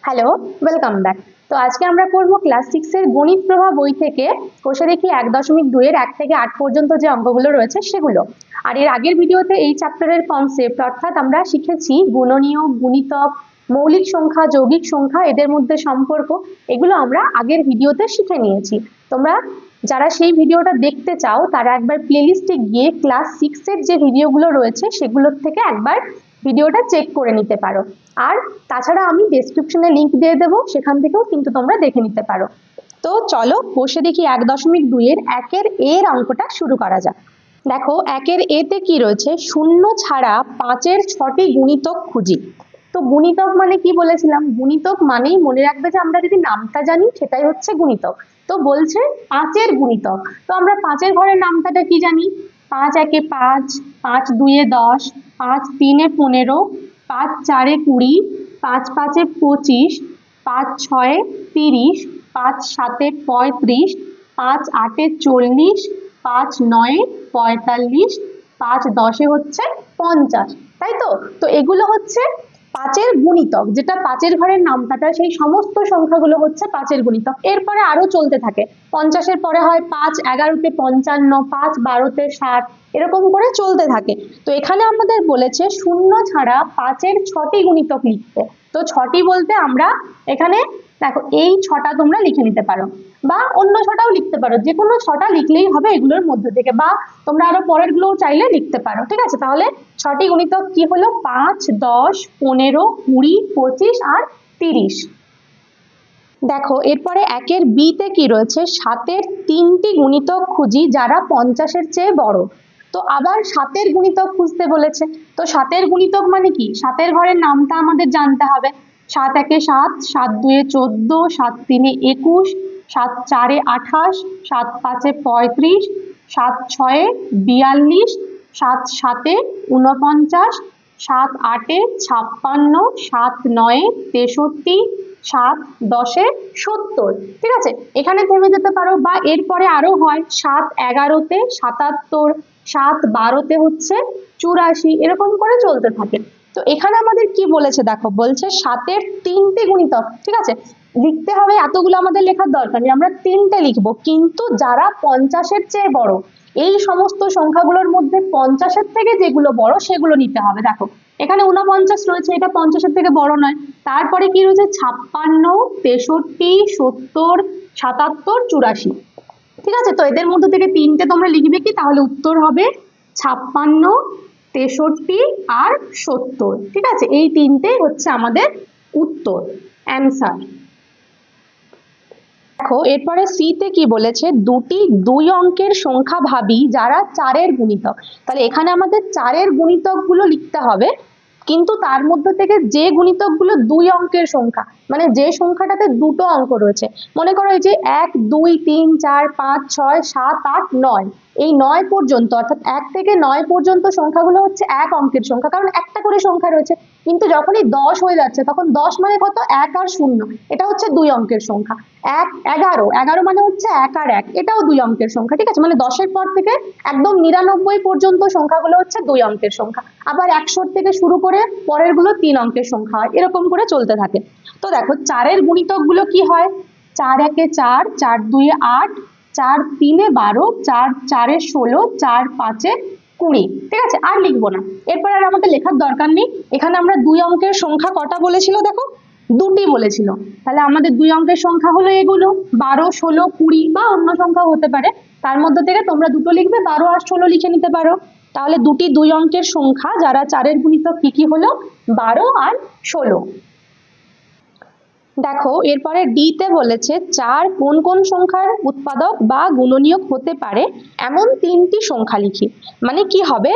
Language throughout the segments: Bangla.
Hello, welcome back. তো আজকে আমরা পড়বো ক্লাস 6 এর গণিত প্রভা বই থেকে কোষে দেখি 1.2 এর 1 থেকে 8 পর্যন্ত যে অঙ্কগুলো রয়েছে সেগুলো। আর এর আগের ভিডিওতে এই চ্যাপ্টারের কনসেপ্ট অর্থাৎ আমরা শিখেছি গুণনীয়, গুণিতক, মৌলিক সংখ্যা, যৌগিক সংখ্যা, এদের মধ্যে সম্পর্ক, এগুলো আমরা আগের ভিডিওতে শিখে নিয়েছি। তোমরা যারা সেই ভিডিওটা দেখতে চাও তারা একবার প্লেলিস্টে গিয়ে ক্লাস 6 এর যে ভিডিওগুলো রয়েছে সেগুলোর থেকে একবার ভিডিওটা চেক করে নিতে পারো। আর তাছাড়া আমি ডেসক্রিপশনে লিংক দিয়ে দেবো, সেখান থেকেও কিন্তু তোমরা দেখে নিতে পারো। তো চলো বসে দেখি 1.2 এর 1 এর অঙ্কটা শুরু করা যাক। দেখো 1 এতে কি রয়েছে, শূন্য ছাড়া 5 6টি গুণিতক খুঁজি। তো গুণিতক মানে কি বলেছিলাম, গুণিতক মানেই মনে রাখবে যে আমরা যদি নামটা জানি সেটাই হচ্ছে গুণিতক। তো বলছে 5 গুণিতক। তো আমরা 5 ঘরের নামটাটা কি জানি, 5 1 5, 5 2 10, 5 3 15, 5 4 20, 5 5 25, 5 6 30, 5 7 35, 5 8 40, 5 9 45, 5 10 হচ্ছে 50, তাই তো? তো এগুলো হচ্ছে 5 গুণিতক, যেটা 5 ঘরের নামকাটা, সেই সমস্ত সংখ্যাগুলো হচ্ছে 5 গুণিতক। এরপরে আরো চলতে থাকে, 50 পরে হয় 5 11 55, 5 12 60, এরকম করে চলতে থাকে। তো এখানে আমাদের বলেছে শূন্য ছাড়া 5 6টি গুণিতক লিখতে। তো 6টি বলতে আমরা এখানে দেখো এই 6টা তোমরা লিখে নিতে পারো, বা অন্য 6টাও লিখতে পারো, যে কোনো 6টা লিখলেই হবে এগুলোর মধ্যে থেকে, বা তোমরা আরো পরের গুলোও চাইলে লিখতে পারো। ঠিক আছে, তাহলে 6টি গুণিতক কি হলো, 5 10 15 20 25 আর 30। দেখো এরপরে 1 বিতে কি রয়েছে, 7 3টি গুণিতক খুঁজি যারা 50 চেয়ে বড়। তো আবার 7 গুণিতক খুঁজতে বলেছে। তো 7 গুণিতক মানে কি, 7 ঘরের নামটা আমাদের জানতে হবে। 7 1 7, 7 2 14, 7 3 21, 7 4 28, 7 5 35, 7 6 42, 7 7 49, 7 8 56, 7 9 63, 7 10 70। ঠিক আছে, এখানে থেমে যেতে পারো, বা এরপরে আরো হয় 7 11 77, 7 12 হচ্ছে 84, এরকম করে চলতে থাকে। তো এখানে আমাদের কি বলেছে দেখো, বলছে 7 3টে গুণিতক। ঠিক আছে, লিখতে হবে এতগুলো আমাদের লেখার দরকার নেই, আমরা 3টে লিখবো, কিন্তু যারা 50 চেয়ে বড়। এই সমস্ত সংখ্যাগুলোর মধ্যে 50 থেকে যেগুলো বড় সেগুলো নিতে হবে। দেখো এখানে 49 রয়েছে, এটা 50 থেকে বড় নয়। তারপরে কি রয়েছে, 56 63 70 77 84। ঠিক আছে, তো এদের মধ্যে থেকে 3টে তোমরা লিখবে কি, তাহলে উত্তর হবে 56 63 আর 70। ঠিক আছে, এই 3টে হচ্ছে আমাদের উত্তর, অ্যান্সার। দেখো এরপরে সিতে কি বলেছে, দুটি 2 অঙ্কের সংখ্যা ভাবি যারা 4 গুণিতক। তাহলে এখানে আমাদের 4 গুণিতক গুলো লিখতে হবে, কিন্তু তার মধ্যে থেকে যে গুণিতকগুলো 2 অঙ্কের সংখ্যা, মানে যে সংখ্যাটাতে দুটো অঙ্ক রয়েছে। মনে করো এই যে 1 2 3 4 5 6 7 8 9, এই 9 পর্যন্ত, অর্থাৎ 1 থেকে 9 পর্যন্ত সংখ্যাগুলো হচ্ছে 1 অঙ্কের সংখ্যা, কারণ একটা করে সংখ্যা রয়েছে। কিন্তু যখনই 10 হয়ে যাচ্ছে তখন 10 মানে কত, 1 আর 0, এটা হচ্ছে 2 অঙ্কের সংখ্যা। 1 11, 11 মানে হচ্ছে 1 আর 1, এটাও 2 অঙ্কের সংখ্যা। ঠিক আছে, মানে 10 পর থেকে একদম 99 পর্যন্ত সংখ্যাগুলো হচ্ছে 2 অঙ্কের সংখ্যা। আবার 100 থেকে শুরু করে পরের গুলো 3 অঙ্কের সংখ্যা হয়, এরকম করে চলতে থাকে। তো দেখো 4 গুণিতক গুলো কি হয়, 4 1 4, 4 2 8, 4 3 12, 4 4 16, 4 5 20। ঠিক আছে, আর লিখবো না, এরপর আর আমাদের লেখার দরকার নেই। এখানে আমরা 2 অঙ্কের সংখ্যা কটা বলেছিল, দেখো দুটি বলেছিল। তাহলে আমাদের 2 অঙ্কের সংখ্যা হলো এগুলো, 12 16 20, বা অন্য সংখ্যা হতে পারে। তার মধ্যে থেকে তোমরা দুটো লিখবে, 12 আর 16 লিখে নিতে পারো। তাহলে দুটি 2 অঙ্কের সংখ্যা যারা 4 গুণিতক কি কি হলো, 12 আর 16। দেখো এরপরে ডিতে বলেছে 4 কোন কোন সংখ্যার উৎপাদক বা গুণনীয়ক হতে পারে এমন 3টি সংখ্যা লিখি। মানে কি হবে,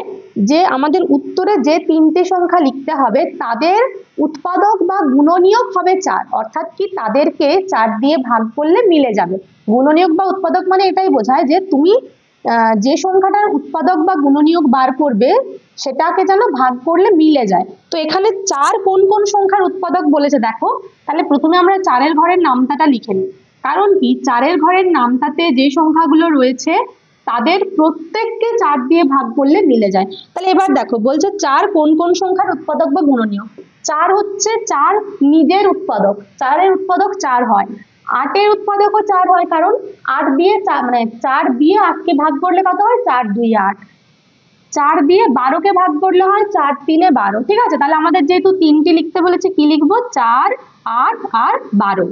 যে আমাদের উত্তরে যে 3টে সংখ্যা লিখতে হবে তাদের উৎপাদক বা গুণনীয়ক হবে 4, অর্থাৎ কি তাদেরকে 4 দিয়ে ভাগ করলে মিলে যাবে। গুণনীয়ক বা উৎপাদক মানে এটাই বোঝায় যে তুমি যে সংখ্যাটার উৎপাদক বা গুণনীয়ক বার করবে সেটাকে যেন ভাগ করলে মিলে যায়। তো এখানে 4 কোন কোন সংখ্যার উৎপাদক বলেছে দেখো, তাহলে প্রথমে আমরা 4 ঘরের নামতাটা লিখে নিই। কারণ কি, 4 ঘরের নামতাতে যে সংখ্যাগুলো রয়েছে তাদের প্রত্যেককে 4 দিয়ে ভাগ করলে মিলে যায়। তাহলে এবার দেখো বলছে 4 কোন কোন সংখ্যার উৎপাদক বা গুণনীয়ক। 4 হচ্ছে 4 নিজের উৎপাদক, 4-এর উৎপাদক 4 হয়। 8-এর উৎপাদকও 4 হয়, কারণ 8 দিয়ে 4 মানে 4 দিয়ে 8কে ভাগ করলে কত হয়, 4 2 8। 4 দিয়ে 12কে ভাগ করলে হয় 4 3 12। ঠিক আছে, তাহলে আমাদের যেহেতু 3টি লিখতে বলেছে, কি লিখবো, 4 8 আর 12।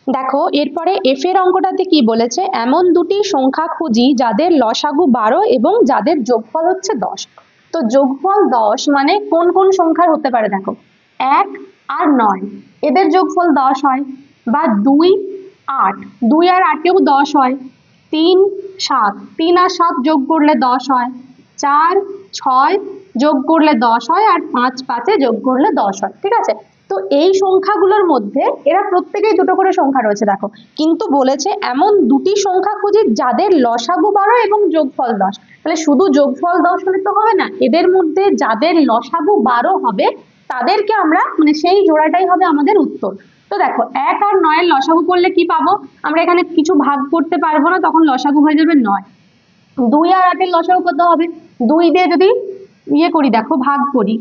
দেখো এরপরে এফ এর অঙ্কটাতে কি বলেছে, এমন দুটি সংখ্যা খুঁজি যাদের লসাগু 12 এবং যাদের যোগফল হচ্ছে 10। তো যোগফল 10 মানে কোন কোন সংখ্যার হতে পারে, দেখো 1 আর 9 এদের যোগফল 10 হয়, বা 2 8, 2 আর 8এও 10 হয়, 3 7, 3 আর 7 যোগ করলে 10 হয়, 4 6 যোগ করলে 10 হয়, আর 5 5-এ যোগ করলে 10 হয়। ঠিক আছে, তো এই সংখ্যাগুলোর মধ্যে এরা প্রত্যেকেই দুটো করে সংখ্যা রয়েছে দেখো, কিন্তু বলেছে এমন দুটি সংখ্যা খুঁজি যাদের লসাগু 12 এবং যোগফল 10। তাহলে শুধু যোগফল 10 হলে তো হবে না, এদের মধ্যে যাদের লসাগু 12 হবে তাদেরকে আমরা মানে সেই জোড়াটাই হবে আমাদের উত্তর। তো দেখো 1 আর 9 এর লসাগু করলে কি পাবো, আমরা এখানে কিছু ভাগ করতে পারবো না, তখন লসাগু হয়ে যাবে 9। 2 আর 8-এর লসাগু কত হবে, 2 দিয়ে যদি ইয়ে করি, দেখো ভাগ করি,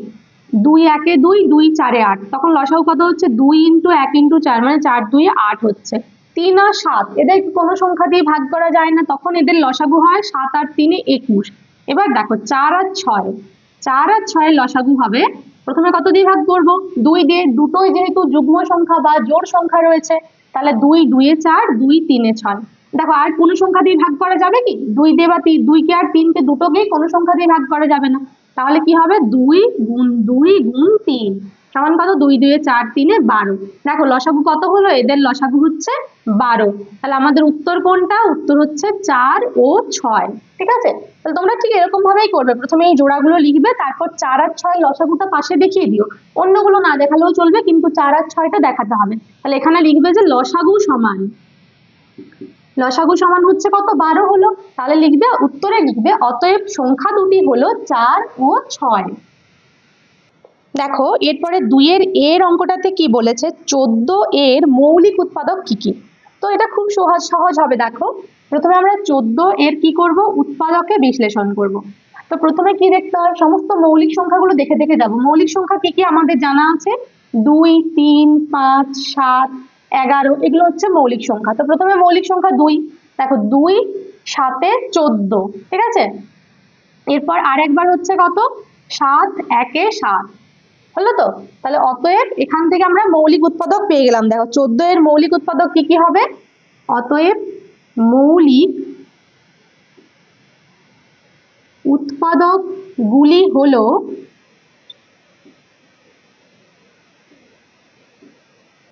2 1-এ 2, 2 4-এ 8, তখন লসাগু কত হচ্ছে, 2 × 1 × 4 মানে 4 2 8 হচ্ছে। 3 আর 7 এদের কোনো সংখ্যা দিয়ে ভাগ করা যায় না, তখন এদের লসাগু হয় 7 আর 3 21। এবার দেখো 4 আর 6, 4 আর 6-এর লসাগু হবে, প্রথমে কত দিয়ে ভাগ করব, 2 দিয়ে, দুটোই যেহেতু যুগ্ম সংখ্যা বা জোড় সংখ্যা রয়েছে, তাহলে 2 2-এ 4, 2 3-এ 6। দেখো আর কোনো সংখ্যা দিয়ে ভাগ করা যাবে কি, 2 দিয়ে বা 2কে আর 3কে দুটোকেই কোনো সংখ্যা দিয়ে ভাগ করা যাবে না, তাহলে কি হবে, 2 × 2 × 3 সমান কত, 2 2-এ 4, 3-এ 12। দেখো লসাগু কত হলো, এদের লসাগু হচ্ছে 12। তাহলে আমাদের উত্তর কোনটা, উত্তর হচ্ছে 4 ও 6। ঠিক আছে, তাহলে তোমরা ঠিক এরকম ভাবেই করবে, প্রথমে এই জোড়াগুলো লিখবে, তারপর 4 আর 6 লসাগুটা পাশে দেখিয়ে দিও, অন্যগুলো না দেখালেও চলবে, কিন্তু 4 আর 6টা দেখাতে হবে। তাহলে এখানে লিখবে যে লসাগু সমান, লসাগু সমান হচ্ছে কত, 12 হলো, তাহলে লিখবে, উত্তরে লিখবে অতএব সংখ্যা দুটি হলো 4 ও 6। দেখো এরপরে 2-এর এর অঙ্কটাতে কি বলেছে, 14 এর মৌলিক উৎপাদক কি কি। তো এটা খুব সহজ হবে, দেখো প্রথমে আমরা 14 এর কি করব, উৎপাদকে বিশ্লেষণ করব। তো প্রথমে কি দেখতে হয়, সমস্ত মৌলিক সংখ্যাগুলো দেখে দেখে যাব। মৌলিক সংখ্যা কি কি আমাদের জানা আছে, 2 3 5 7 11, এগুলো হচ্ছে মৌলিক সংখ্যা। তো প্রথমে মৌলিক সংখ্যা 2, দেখো 2 7-এ 14। ঠিক আছে, এরপর আরেকবার হচ্ছে কত, 7 1-এ 7 হলো। তো তাহলে অতএব এখান থেকে আমরা মৌলিক উৎপাদক পেয়ে গেলাম। দেখো 14 এর মৌলিক উৎপাদক কি কি হবে, অতএব মৌলিক উৎপাদক গুলি হলো,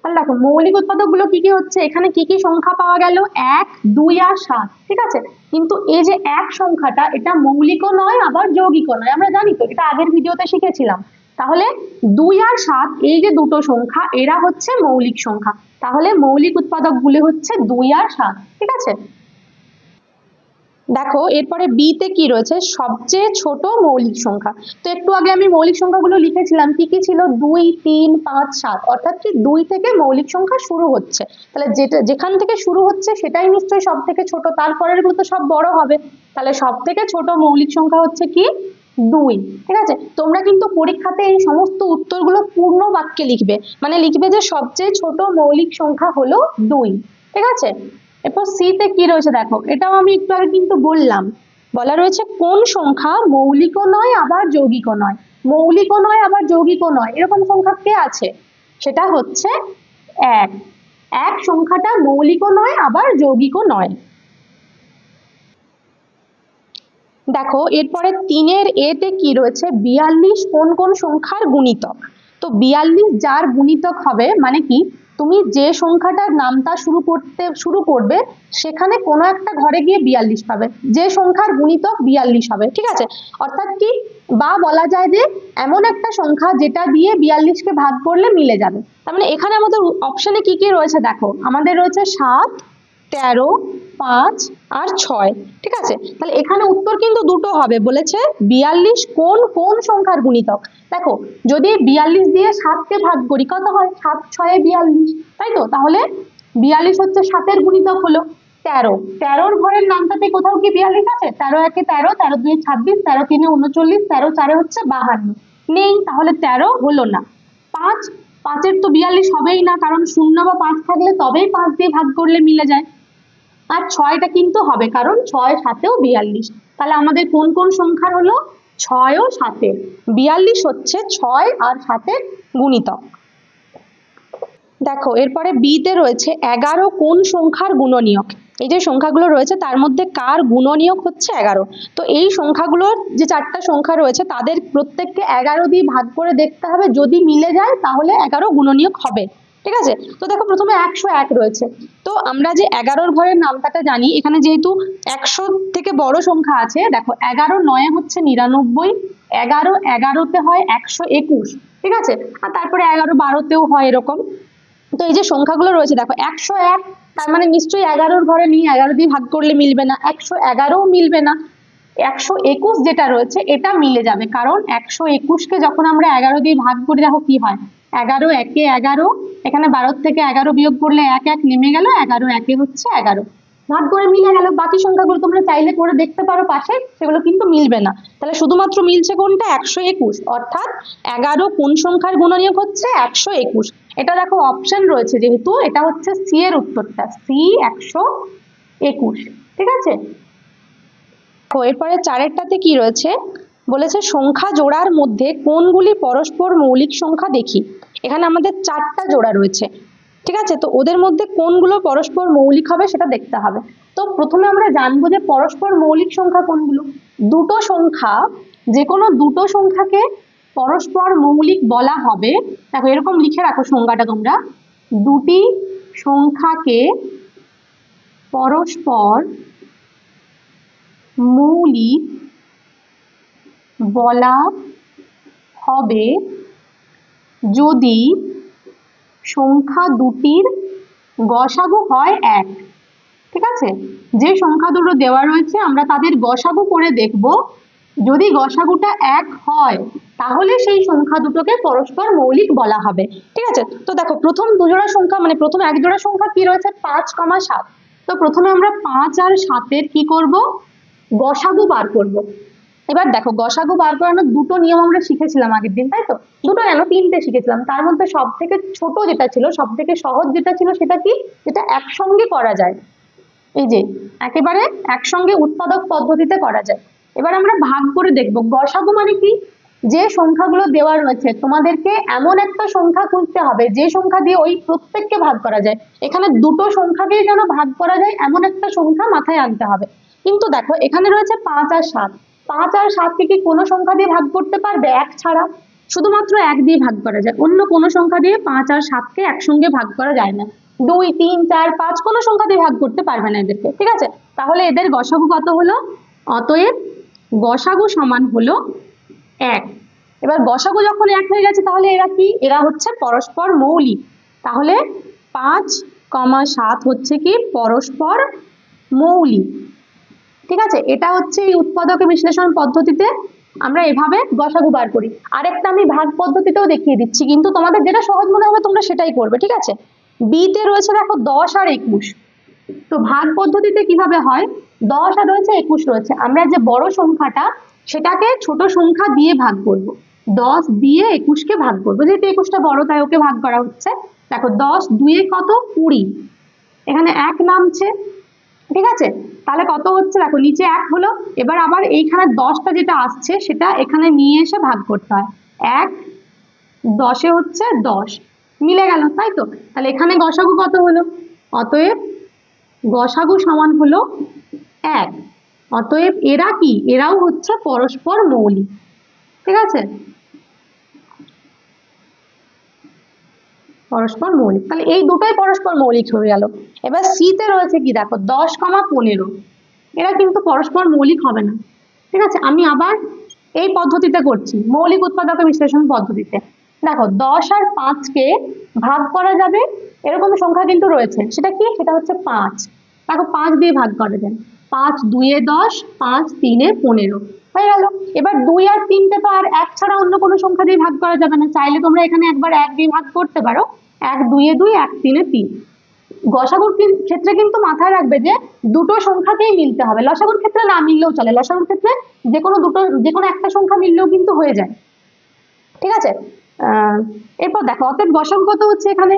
তাহলে দেখো মৌলিক উৎপাদক গুলো কি কি হচ্ছে, এখানে কি কি সংখ্যা পাওয়া গেল, 1 2 আর 7। ঠিক আছে, কিন্তু এই যে 1 সংখ্যাটা, এটা মৌলিকও নয় আবার যৌগিকও নয়, আমরা জানি তো, এটা আগের ভিডিওতে শিখেছিলাম। তাহলে 2 আর 7 এই যে দুটো সংখ্যা, এরা হচ্ছে মৌলিক সংখ্যা, তাহলে মৌলিক উৎপাদক গুলি হচ্ছে 2 আর 7। ঠিক আছে, দেখো এরপরে বি তে কি রয়েছে, সবচেয়ে ছোট মৌলিক সংখ্যা। তো একটু আগে আমি মৌলিক সংখ্যাগুলো লিখেছিলাম, কি কি ছিল, 2 3 5 7, অর্থাৎ কি 2 থেকে মৌলিক সংখ্যা শুরু হচ্ছে, তাহলে যেখান থেকে শুরু হচ্ছে সেটাই নিশ্চয়ই সব থেকে ছোট, তারপরের গুলো তো সব বড় হবে, তাহলে সব থেকে ছোট মৌলিক সংখ্যা হচ্ছে কি 2। ঠিক আছে, তোমরা কিন্তু পরীক্ষাতে এই সমস্ত উত্তরগুলো পূর্ণ বাক্যে লিখবে, মানে লিখবে যে সবচেয়ে ছোট মৌলিক সংখ্যা হলো 2। ঠিক আছে, এরপর সি তে কি রয়েছে, দেখো এটাও আমি একটু আগে কিন্তু বললাম, বলা রয়েছে কোন সংখ্যা মৌলিকও নয় আবার যৌগিকও নয়। মৌলিকও নয় আবার যৌগিকও নয়, এরকম সংখ্যা কে আছে, সেটা হচ্ছে 1। 1 সংখ্যাটা মৌলিকও নয় আবার যৌগিকও নয়। দেখো এরপরে 3-এর এতে কি রয়েছে, 42 কোন কোন সংখ্যার গুণিতক। তো 42 যার গুণিতক হবে, মানে কি, তুমি যে সংখ্যাটার নামতা শুরু করবে সেখানে কোনো একটা ঘরে গিয়ে 42 পাবে, যে সংখ্যার গুণিতক 42 হবে। ঠিক আছে, অর্থাৎ কি, বা বলা যায় যে এমন একটা সংখ্যা যেটা দিয়ে 42-কে ভাগ করলে মিলে যাবে। তার মানে এখানে আমাদের অপশনে কি কি রয়েছে, দেখো আমাদের রয়েছে 7 13 5 আর 6। ঠিক আছে, তাহলে এখানে উত্তর কিন্তু দুটো হবে, বলেছে 42 কোন কোন সংখ্যার গুণিতক। দেখো যদি 42 দিয়ে 7-কে ভাগ করি কত হয়, 7 6 42, তাই তো, তাহলে 42 হচ্ছে 7-এর গুণিতক হলো 13। 13-র ঘরের নামটাতে কোথাও কি 42 আছে, 13 1-এ 13, 13 2-এ 26, 13 3-এ 39, 13 4-এ হচ্ছে 52। নেই, তাহলে 13 হলো না। 5, 5-এর তো 42 হবেই না, কারণ 0 বা 5 থাকলে তবেই 5 দিয়ে ভাগ করলে মিলে যায়। আর 6টা কিন্তু হবে, কারণ 6 7-এও 42। তাহলে আমাদের কোন কোন সংখ্যার হলো? 6 ও 7-এর। 42 হচ্ছে 6 আর 7-এর গুণিতক। দেখো এরপরে বিতে রয়েছে 11 কোন সংখ্যার গুণনীয়ক। এই যে সংখ্যাগুলো রয়েছে তার মধ্যে কার গুণনীয়ক হচ্ছে 11। তো এই সংখ্যাগুলোর যে 4টা সংখ্যা রয়েছে তাদের প্রত্যেককে 11 দিয়ে ভাগ করে দেখতে হবে, যদি মিলে যায় তাহলে 11 গুণনীয়ক হবে। ঠিক আছে, তো দেখো প্রথমে 101 রয়েছে। তো আমরা যে 11 ঘরের নামটা জানি, এখানে যেহেতু 100 থেকে বড় সংখ্যা আছে, দেখো 11 9 হচ্ছে 99, 11 11-তে হয় 121। ঠিক আছে, আর তারপরে 11 12-তেও হয় এরকম। তো এই যে সংখ্যাগুলো রয়েছে দেখো 101, তার মানে নিশ্চয়ই 11 ঘরে নিয়ে 11 দিয়ে ভাগ করলে মিলবে না, 111ও মিলবে না। 121 যেটা রয়েছে এটা মিলে যাবে, কারণ 121-কে যখন আমরা 11 দিয়ে ভাগ করি দেখো কি হয়, 11 একে 11, এখানে 12 থেকে 11 বিয়োগ করলে 1 1 নেমে গেল, 11 একে হচ্ছে 11, ভাগ করে মিলে গেল। বাকি সংখ্যাগুলো তোমরা চাইলে করে দেখতে পারো পাশে, সেগুলো কিন্তু মিলবে না। তাহলে শুধুমাত্র মিলছে কোনটা? 121, অর্থাৎ 11 কোন সংখ্যার গুণনীয়ক হচ্ছে? 121। এটা দেখো অপশন রয়েছে, যেহেতু এটা হচ্ছে সি এর উত্তরটা, সি 121। ঠিক আছে, এরপরে 4-এরটাতে কি রয়েছে বলেছে, সংখ্যা জোড়ার মধ্যে কোনগুলি পরস্পর মৌলিক সংখ্যা দেখি। এখানে আমাদের 4টা জোড়া রয়েছে। ঠিক আছে, তো ওদের মধ্যে কোনগুলো পরস্পর মৌলিক হবে সেটা দেখতে হবে। তো প্রথমে আমরা জানবো যে পরস্পর মৌলিক সংখ্যা কোনগুলো। দুটো সংখ্যা, যে কোনো দুটো সংখ্যাকে পরস্পর মৌলিক বলা হবে। দেখো এরকম লিখে রাখো সংজ্ঞাটা তোমরা, দুটি সংখ্যাকে পরস্পর মৌলিক বলা হবে যদি সংখ্যা দুটির গসাগু হয় 1। ঠিক আছে, যে সংখ্যা দুটো দেওয়া রয়েছে আমরা তাদের গসাগু করে দেখব, যদি গসাগুটা 1 হয় তাহলে সেই সংখ্যা দুটোকে পরস্পর মৌলিক বলা হবে। ঠিক আছে, তো দেখো প্রথম দুজোড়া সংখ্যা, মানে প্রথম এক জোড়া সংখ্যা কি রয়েছে? 5, 7। তো প্রথমে আমরা 5 আর 7-এর কি করব? গসাগু বার করব। এবার দেখো গসাগু বার করানোর দুটো নিয়ম আমরা শিখেছিলাম আগের দিন, তাই তো? দুটো কেন, 3টে শিখেছিলাম। তার মধ্যে সব থেকে ছোট যেটা ছিল, সব থেকে সহজ যেটা ছিল, সেটা কি? যেটা একসঙ্গে করা যায়, এই যে একেবারে একসঙ্গে উৎপাদক পদ্ধতিতে করা যায়। এবার আমরা ভাগ করে দেখব। গসাগু মানে কি? যে সংখ্যাগুলো দেওয়া রয়েছে তোমাদেরকে এমন একটা সংখ্যা খুঁজতে হবে যে সংখ্যা দিয়ে ওই প্রত্যেককে ভাগ করা যায়। এখানে দুটো সংখ্যাকেই যেন ভাগ করা যায় এমন একটা সংখ্যা মাথায় আনতে হবে। কিন্তু দেখো এখানে রয়েছে 5 আর 7। 5 আর 7-কে কি কোনো সংখ্যা দিয়ে ভাগ করতে পারবে? 1 ছাড়া শুধুমাত্র 1 দিয়ে ভাগ করা যায়, অন্য কোনো সংখ্যা দিয়ে 5 আর 7-কে একসঙ্গে ভাগ করা যায় না। 2 3 4 5 কোনো সংখ্যা দিয়ে ভাগ করতে পারবে না এদেরকে। ঠিক আছে, তাহলে এদের গসাগু কত হলো? অতএব গসাগু সমান হলো 1। এবার গসাগু যখন 1 হয়ে গেছে তাহলে এরা কি? এরা হচ্ছে পরস্পর মৌলিক। তাহলে 5, 7 হচ্ছে কি? পরস্পর মৌলিক। ঠিক আছে, এটা হচ্ছে এই উৎপাদক বিশ্লেষণ পদ্ধতিতে আমরা এভাবে গসাগু বার করি। আরেকটা আমি ভাগ পদ্ধতিতেও দেখিয়ে দিচ্ছি, কিন্তু তোমাদের যেটা সহজ মনে হবে তোমরা সেটাই করবে। ঠিক আছে, বিতে রয়েছে দেখো 10 আর 21। তো ভাগ পদ্ধতিতে কিভাবে হয়? 10 আর রয়েছে 21 রয়েছে, আমরা যে বড় সংখ্যাটা সেটাকে ছোট সংখ্যা দিয়ে ভাগ করব। 10 দিয়ে 21-কে ভাগ করবো, যেহেতু 21টা বড় তাই ওকে ভাগ করা হচ্ছে। দেখো 10 2 কত? 20, এখানে 1 নামছে। ঠিক আছে, তাহলে কত হচ্ছে? দেখো নিচে 1 হলো। এবার আবার এইখানে 10টা যেটা আসছে সেটা এখানে নিয়ে এসে ভাগ করতে হয়। 1 10-এ হচ্ছে 10, মিলে গেল, তাই তো? তাহলে এখানে গসাগু কত হলো? অতএব গসাগু সমান হলো 1। অতএব এরা কি? এরাও হচ্ছে পরস্পর মৌলিক। ঠিক আছে, পরস্পর মৌলিক, তাহলে এই দুটোই পরস্পর মৌলিক হয়ে গেল। এবার সিতে রয়েছে কি? দেখো 10, 15। এরা কিন্তু পরস্পর মৌলিক হবে না। ঠিক আছে, আমি আবার এই পদ্ধতিতে করছি, মৌলিক উৎপাদক বিশ্লেষণ পদ্ধতিতে। দেখো 10 আর 5-কে ভাগ করা যাবে এরকম সংখ্যা কিন্তু রয়েছে, সেটা কি? সেটা হচ্ছে 5। দেখো 5 দিয়ে ভাগ করা যায়, 5 2 এ 10, 5 3 এ 15 হয়ে গেল। এবার 2 আর 3-কে তো আর 1 ছাড়া অন্য কোনো সংখ্যা দিয়ে ভাগ করা যাবে না, চাইলে তোমরা এখানে একবার 1 দিয়ে ভাগ করতে পারো। 1 2 এ 2, 1 3 এ 3। গসাগুর ক্ষেত্রে কিন্তু মাথায় রাখবে যে দুটো সংখ্যাকেই মিলতে হবে, লসাগুর ক্ষেত্রে না মিললেও চলে। লসাগুর ক্ষেত্রে যে কোনো একটা সংখ্যা মিললেও কিন্তু হয়ে যায়। ঠিক আছে। এরপর দেখো অতএব গসাগু কত হচ্ছে এখানে,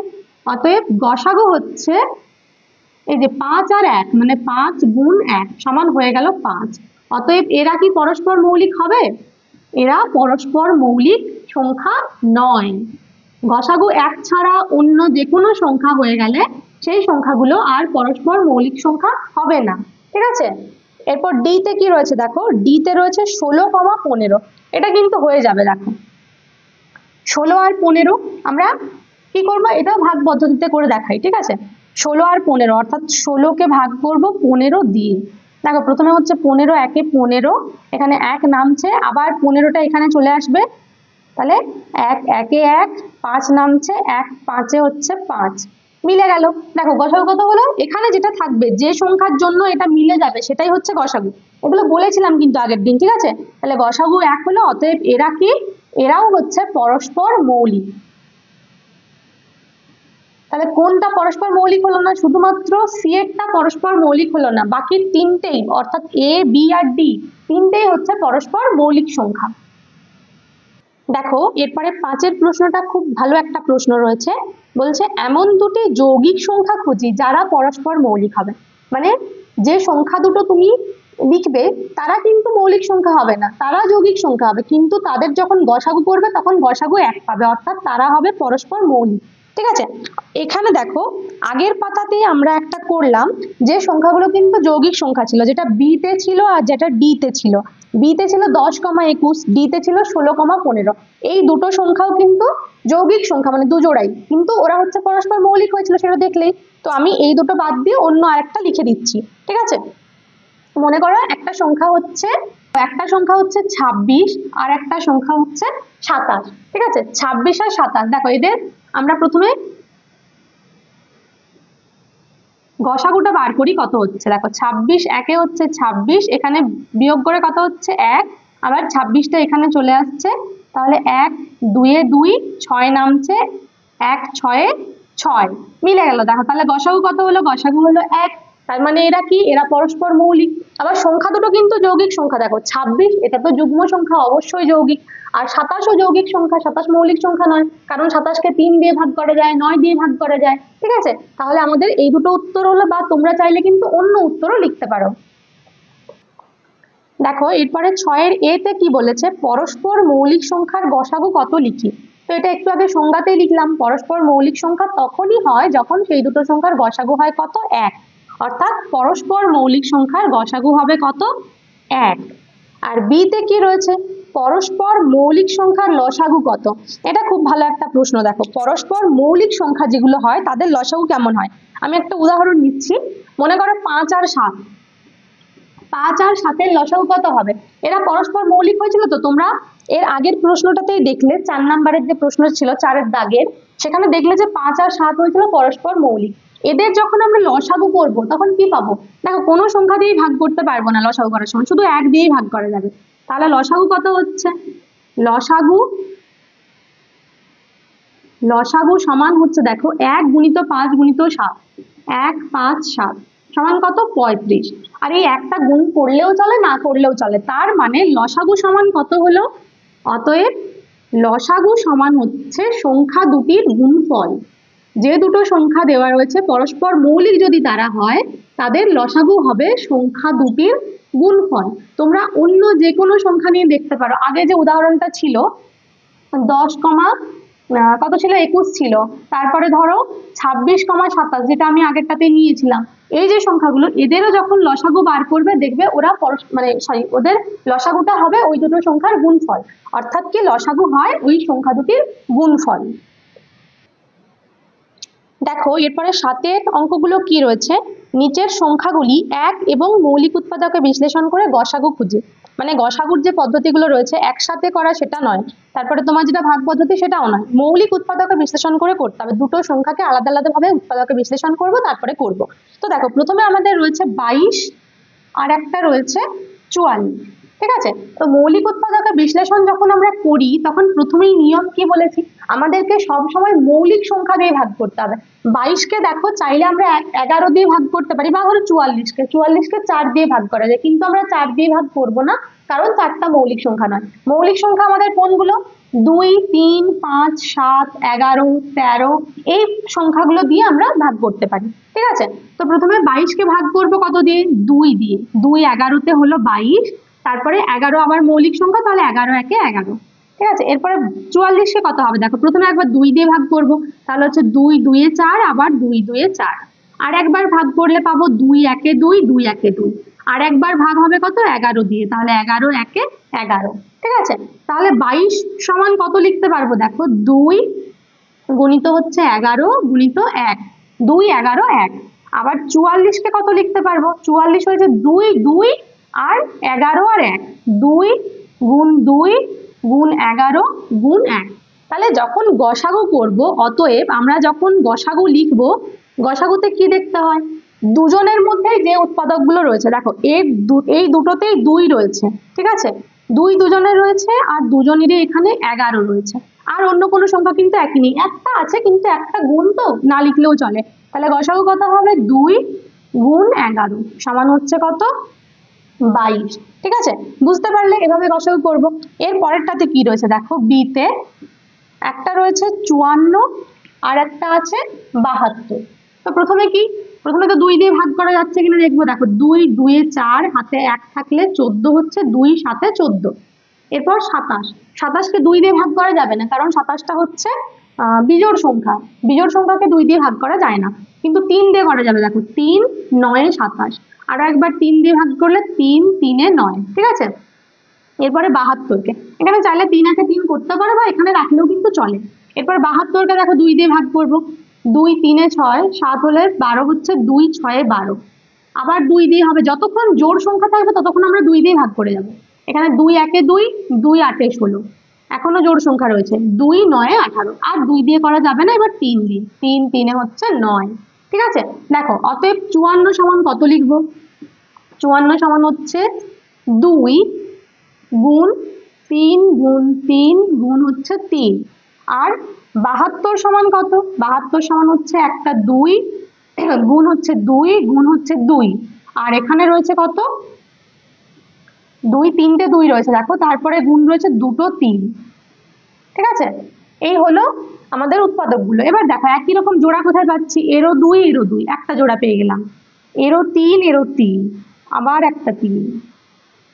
অতএব গসাগু হচ্ছে এই যে 5 আর 1 মানে 5 গুণ 1 সমান হয়ে গেল 5। অতএব এরা কি পরস্পর মৌলিক হবে? এরা পরস্পর মৌলিক সংখ্যা নয়। গসাগু 1 ছাড়া অন্য যে কোনো সংখ্যা হয়ে গেলে সেই সংখ্যাগুলো আর পরস্পর মৌলিক সংখ্যা হবে না। ঠিক আছে। এরপর ডি তে কি রয়েছে দেখো, ডি তে রয়েছে 16,15। এটা কিন্তু হয়ে যাবে। দেখো 16 আর 15 আমরা কি করবো, এটাও ভাগ পদ্ধতিতে করে দেখাই। ঠিক আছে, 16 আর 15 অর্থাৎ 16কে ভাগ করব 15 দিয়ে। দেখো প্রথমে হচ্ছে 15 একে 15, এখানে 1 নামছে, আবার 15টা এখানে চলে আসবে, তাহলে 1 একে 1, 5 নামছে, 1 5-এ হচ্ছে 5, মিলে গেল। দেখো গসাগু কত হলো, এখানে যেটা থাকবে যে সংখ্যার জন্য এটা মিলে যাবে সেটাই হচ্ছে গসাগু। এগুলো বলেছিলাম কিন্তু আগের দিন। ঠিক আছে, তাহলে গসাগু 1 হলো, অতএব এরা কি, এরাও হচ্ছে পরস্পর মৌলিক। তাহলে কোনটা পরস্পর মৌলিক হলো না, শুধুমাত্র সি এরটা পরস্পর মৌলিক হলো না, বাকি তিনটেই অর্থাৎ এ বি আর ডি তিনটেই হচ্ছে পরস্পর মৌলিক সংখ্যা। দেখো এরপরে 5-এর প্রশ্নটা খুব ভালো একটা প্রশ্ন রয়েছে, বলছে এমন দুটি যৌগিক সংখ্যা খুঁজি যারা পরস্পর মৌলিক হবে। মানে যে সংখ্যা দুটো তুমি লিখবে তারা কিন্তু মৌলিক সংখ্যা হবে না, তারা যৌগিক সংখ্যা হবে, কিন্তু তাদের যখন গসাগু করবে তখন গসাগু 1 পাবে, অর্থাৎ তারা হবে পরস্পর মৌলিক। ঠিক আছে, এখানে দেখো আগের পাতাতেই আমরা একটা করলাম যে সংখ্যাগুলো কিন্তু যৌগিক সংখ্যা ছিল, যেটা বি তে ছিল আর যেটা ডি তে ছিল। বি তে ছিল 10,21, ডি তে ছিল 16,15। এই দুটো সংখ্যাও কিন্তু যৌগিক সংখ্যা, মানে দুজোড়াই, কিন্তু ওরা হচ্ছে পরস্পর মৌলিক হয়েছিল সেটা দেখলেই। তো আমি এই দুটো বাদ দিয়ে অন্য আরেকটা লিখে দিচ্ছি। ঠিক আছে, মনে করো একটা সংখ্যা হচ্ছে 26 আর একটা সংখ্যা হচ্ছে 27। ঠিক আছে, 26 আর 27, দেখো এদের আমরা প্রথমে গসাগুটা বার করি কত হচ্ছে। দেখো 26 একে হচ্ছে 26, এখানে বিয়োগ করে কত হচ্ছে 1, আবার 26টা এখানে চলে আসছে, তাহলে 1 2-এ 2, 6 নামছে, 1 6-এ 6, মিলে গেল। দেখো তাহলে গসাগু কত হলো, গসাগু হলো 1। তার মানে এরা কি, এরা পরস্পর মৌলিক। আবার সংখ্যা দুটো কিন্তু যৌগিক সংখ্যা। দেখো 26 এটা তো যুগ্ম সংখ্যা, অবশ্যই যৌগিক। আর 27ও যৌগিক সংখ্যা, 27 মৌলিক সংখ্যা নয়, কারণ 27কে 3 দিয়ে ভাগ করা যায়, 9 দিয়ে ভাগ করা যায়। ঠিক আছে, তাহলে আমাদের এই দুটো উত্তর হলো, বা তোমরা চাইলে কিন্তু অন্য উত্তরও লিখতে পারো। দেখো এরপরে 6-এর এ তে কি বলেছে, পরস্পর মৌলিক সংখ্যার গসাগু কত লিখি। তো এটা একটু আগে সংজ্ঞাতেই লিখলাম, পরস্পর মৌলিক সংখ্যা তখনই হয় যখন সেই দুটো সংখ্যার গসাগু হয় কত, 1। অর্থাৎ পরস্পর মৌলিক সংখ্যার গসাগু হবে কত, 1। আর বি তে কি রয়েছে, পরস্পর মৌলিক সংখ্যার লসাগু কত। এটা খুব ভালো একটা প্রশ্ন। দেখো পরস্পর মৌলিক সংখ্যা যেগুলো হয় তাদের লসাগু কেমন হয়, আমি একটা উদাহরণ নিচ্ছি। মনে করো 5 আর 7, 5 আর 7-এর লসাগু কত হবে। এরা পরস্পর মৌলিক হয়েছিল, তো তোমরা এর আগের প্রশ্নটাতেই দেখলে 4 নাম্বারের যে প্রশ্ন ছিল 4-এর দাগের, সেখানে দেখলে যে 5 আর 7 হয়েছিল পরস্পর মৌলিক। এদের যখন আমরা লসাগু করব তখন কি পাবো, দেখো কোনো সংখ্যা দিয়েই ভাগ করতে পারবো না লসাগু করার সময়, শুধু 1 দিয়েই ভাগ করা যাবে। তাহলে লসাগু কত হচ্ছে, লসাগু সমান হচ্ছে, দেখো 1 গুণিত 5 গুণিত 7, 1 5 7 সমান কত, 35। আর এই একটা গুণ করলেও চলে না করলেও চলে, তার মানে লসাগু সমান কত হলো। অতএব লসাগু সমান হচ্ছে সংখ্যা দুটির গুণফল। যে দুটো সংখ্যা দেওয়া রয়েছে পরস্পর মৌলিক যদি তারা হয়, তাদের লসাগু হবে সংখ্যা দুটির গুণফল। তোমরা অন্য যে কোনো সংখ্যা নিয়ে দেখতে পারো। আগে যে উদাহরণটা ছিল 10, কত ছিল, 21 ছিল, তারপরে ধরো 26,27, যেটা আমি আগেরটাতে নিয়েছিলাম। এই যে সংখ্যাগুলো, এদেরও যখন লসাগু বার করবে দেখবে ওরা ওদের লসাগুটা হবে ওই দুটো সংখ্যার গুণফল, অর্থাৎ কি লসাগু হয় ওই সংখ্যা দুটির গুণফল। দেখো এরপরে 7-এর অঙ্কগুলো কি রয়েছে, নিচের সংখ্যাগুলি 1 এবং মৌলিক উৎপাদকে বিশ্লেষণ করে গসাগু খুঁজে। মানে গসাগুর যে পদ্ধতিগুলো রয়েছে একসাথে করা সেটা নয়, তারপরে তোমার যেটা ভাগ পদ্ধতি সেটাও নয়, মৌলিক উৎপাদকে বিশ্লেষণ করে করতে হবে। দুটো সংখ্যাকে আলাদা আলাদা ভাবে উৎপাদকে বিশ্লেষণ করব, তারপরে করব। তো দেখো প্রথমে আমাদের রয়েছে 22 আর একটা রয়েছে 44। ঠিক আছে, তো মৌলিক উৎপাদকে বিশ্লেষণ যখন আমরা করি তখন প্রথমেই নিয়ম কি বলেছি, আমাদেরকে সবসময় মৌলিক সংখ্যা দিয়ে ভাগ করতে হবে। 22-কে দেখো চাইলে আমরা 11 দিয়ে ভাগ করতে পারি, বা ধরো 44কে 4 দিয়ে ভাগ করা যায়, কিন্তু আমরা 4 দিয়ে ভাগ করব না, কারণ 4টা মৌলিক সংখ্যা নয়। মৌলিক সংখ্যা আমাদের কোনগুলো, 2 3 5 7 11 13 এই সংখ্যাগুলো দিয়ে আমরা ভাগ করতে পারি। ঠিক আছে, তো প্রথমে 22 কে ভাগ করব কত দিয়ে? 2 দিয়ে। 2 11 তে হলো 22, তারপরে 11 আবার মৌলিক সংখ্যা, তাহলে 11 একে 11। ঠিক আছে, এরপরে 44 কে কত হবে দেখো, প্রথমে একবার 2 দিয়ে ভাগ করব, তাহলে হচ্ছে 2 2 এ 4, আবার 2 2 এ 4। আর একবার ভাগ করলে পাবো 2 1 এ 2, 2 1 এ 2। আর একবার ভাগ হবে কত? 11 দিয়ে, তাহলে 11 1 এ 11। ঠিক আছে, তাহলে 22 সমান কত লিখতে পারবো দেখো, 2 গুণিত হচ্ছে 11 গুণিত 1, 2 11 1। আবার 44 কে কত লিখতে পারবো? 44 হয়েছে 2 2 আর 11 আর 1, 2 গুণ 2 গুণ 11 গুণ 1। তাহলে যখন গসাগু করব, অতএব আমরা যখন গসাগু লিখব, গসাগুতে কি দেখতে হয়? দুজনের মধ্যে যে উৎপাদকগুলো রয়েছে, দেখো এই দুটোতেই 2 রয়েছে। ঠিক আছে, 2 দুজনের রয়েছে, আর দুজনেরই এখানে 11 রয়েছে। আর অন্য কোনো সংখ্যা কিন্তু একই নেই, একটা আছে কিন্তু একটা গুণ তো না লিখলেও চলে। তাহলে গসাগু কত হবে? 2 গুণ 11 সমান হচ্ছে কত? 22। ঠিক আছে, বুঝতে পারলে এভাবে গসাগু করব। এর পরেরটাতে কি রয়েছে দেখো, বি তে একটা রয়েছে 54 আর একটা আছে 72। তো প্রথমে কি, প্রথমে তো 2 দিয়ে ভাগ করা যাচ্ছে কিনা দেখবো। দেখো 2 2 এ 4, হাতে 1 থাকলে 14 হচ্ছে, 2 7 14। এরপর 27, 27 কে 2 দিয়ে ভাগ করা যাবে না, কারণ 27টা হচ্ছে বিজোড় সংখ্যা। বিজোড় সংখ্যাকে 2 দিয়ে ভাগ করা যায় না, কিন্তু 3 দিয়ে করা যাবে। দেখো 3 9 এ 27, আরো একবার 3 দিয়ে ভাগ করলে 3 3 এ 9। ঠিক আছে, এরপরে 72 কে, এখানে চাইলে 3 একে 3 করতে পারো বা এখানে রাখলেও কিন্তু চলে। এরপর 72 কে দেখো 2 দিয়ে ভাগ করব, 2 3 এ 6, 7 হলে 12 হচ্ছে, 2 6 এ 12। আবার 2 দিয়ে হবে, যতক্ষণ জোড় সংখ্যা থাকবে ততক্ষণ আমরা 2 দিয়ে ভাগ করে যাব। এখানে 2 1 এ 2, 2 8 এ 16, এখনো জোড় সংখ্যা রয়েছে, 2 9 এ 18। আর 2 দিয়ে করা যাবে না, এবার 3 দিয়ে, 3 3 এ হচ্ছে 9। ঠিক আছে, দেখো অতএব 54 সমান কত লিখবো? 54 সমান হচ্ছে 2 গুণ 3 গুণ 3 গুণ হচ্ছে 3। আর 72 সমান কত? 72 সমান হচ্ছে একটা 2 গুণ হচ্ছে 2 গুণ হচ্ছে 2। আর এখানে রয়েছে কত? 2 3টে 2 রয়েছে দেখো, তারপরে গুণ রয়েছে দুটো 3। ঠিক আছে, এই হলো আমাদের উৎপাদকগুলো। এবার দেখো একই রকম জোড়া কোথায় পাচ্ছি? এরও 2 এরও 2, একটা জোড়া পেয়ে গেলাম। এরও 3 এরও 3, আবার একটা 3।